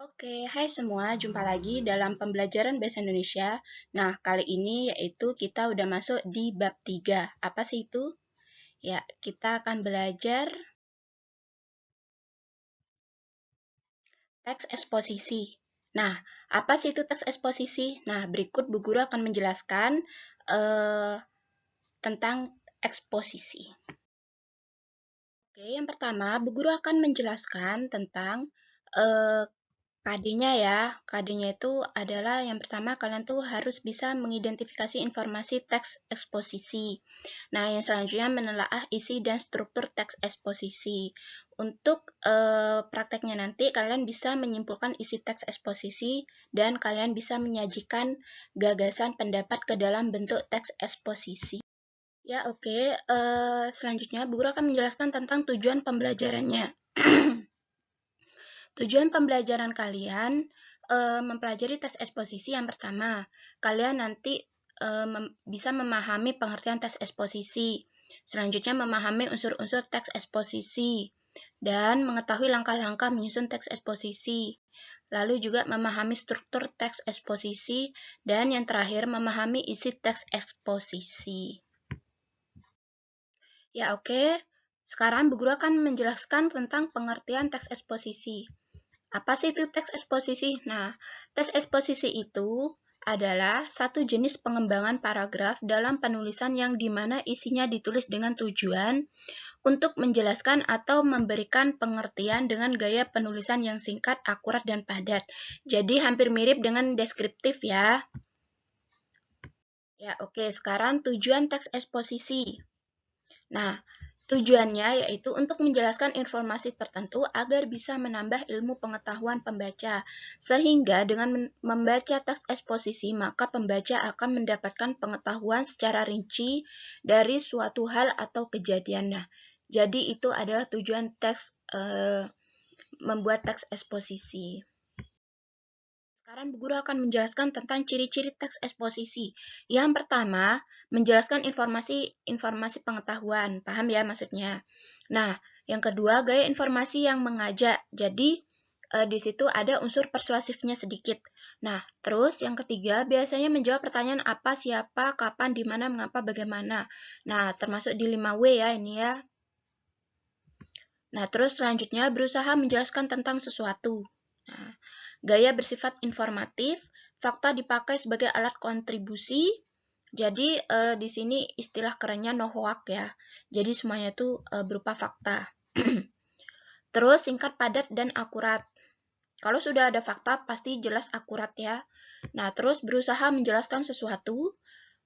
Oke, hai semua, jumpa lagi dalam pembelajaran Bahasa Indonesia. Nah, kali ini yaitu kita udah masuk di bab 3. Apa sih itu? Ya, kita akan belajar teks eksposisi. Nah, apa sih itu teks eksposisi? Nah, berikut Bu Guru akan menjelaskan eh, tentang eksposisi. Oke, yang pertama, Bu Guru akan menjelaskan tentang eh, KD-nya ya. KD-nya itu adalah yang pertama kalian tuh harus bisa mengidentifikasi informasi teks eksposisi. Nah, yang selanjutnya menelaah isi dan struktur teks eksposisi. Untuk prakteknya nanti kalian bisa menyimpulkan isi teks eksposisi dan kalian bisa menyajikan gagasan pendapat ke dalam bentuk teks eksposisi. Ya, oke. Selanjutnya, Bu Guru akan menjelaskan tentang tujuan pembelajarannya. Tujuan pembelajaran kalian mempelajari teks eksposisi yang pertama. Kalian nanti bisa memahami pengertian teks eksposisi. Selanjutnya memahami unsur-unsur teks eksposisi dan mengetahui langkah-langkah menyusun teks eksposisi. Lalu juga memahami struktur teks eksposisi dan yang terakhir memahami isi teks eksposisi. Ya, oke. Sekarang Bu Guru akan menjelaskan tentang pengertian teks eksposisi. Apa sih itu teks eksposisi? Nah, teks eksposisi itu adalah satu jenis pengembangan paragraf dalam penulisan yang dimana isinya ditulis dengan tujuan untuk menjelaskan atau memberikan pengertian dengan gaya penulisan yang singkat, akurat, dan padat. Jadi hampir mirip dengan deskriptif ya. Ya, oke. Sekarang tujuan teks eksposisi. Nah, tujuannya yaitu untuk menjelaskan informasi tertentu agar bisa menambah ilmu pengetahuan pembaca. Sehingga dengan membaca teks eksposisi, maka pembaca akan mendapatkan pengetahuan secara rinci dari suatu hal atau kejadian. Nah, jadi itu adalah tujuan membuat teks eksposisi. Sekarang Bu Guru akan menjelaskan tentang ciri-ciri teks eksposisi. Yang pertama, menjelaskan informasi pengetahuan. Paham ya maksudnya? Nah, yang kedua, gaya informasi yang mengajak. Jadi, di situ ada unsur persuasifnya sedikit. Nah, terus yang ketiga, biasanya menjawab pertanyaan apa, siapa, kapan, di mana, mengapa, bagaimana. Nah, termasuk di 5W ya ini ya. Nah, terus selanjutnya berusaha menjelaskan tentang sesuatu. Nah, gaya bersifat informatif, fakta dipakai sebagai alat kontribusi. Jadi di sini istilah kerennya no hoax ya. Jadi semuanya itu berupa fakta. Terus singkat, padat, dan akurat. Kalau sudah ada fakta pasti jelas akurat ya. Nah, terus berusaha menjelaskan sesuatu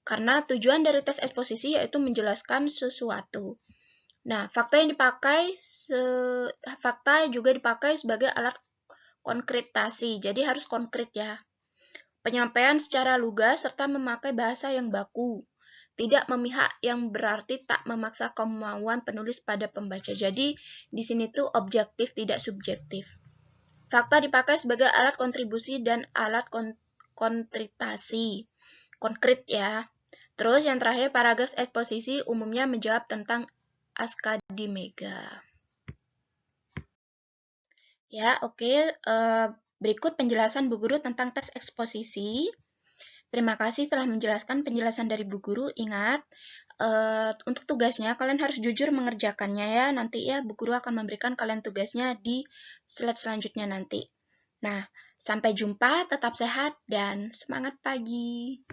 karena tujuan dari tes eksposisi yaitu menjelaskan sesuatu. Nah, fakta juga dipakai sebagai alat konkretasi, jadi harus konkret ya. Penyampaian secara lugas serta memakai bahasa yang baku. Tidak memihak yang berarti tak memaksa kemauan penulis pada pembaca. Jadi, di sini tuh objektif, tidak subjektif. Fakta dipakai sebagai alat kontribusi dan alat konkretasi. Konkret ya. Terus yang terakhir, paragraf eksposisi umumnya menjawab tentang akademika. Ya, oke. Berikut penjelasan Bu Guru tentang teks eksposisi. Terima kasih telah menjelaskan penjelasan dari Bu Guru. Ingat, untuk tugasnya kalian harus jujur mengerjakannya ya. Nanti ya Bu Guru akan memberikan kalian tugasnya di slide selanjutnya nanti. Nah, sampai jumpa, tetap sehat, dan semangat pagi.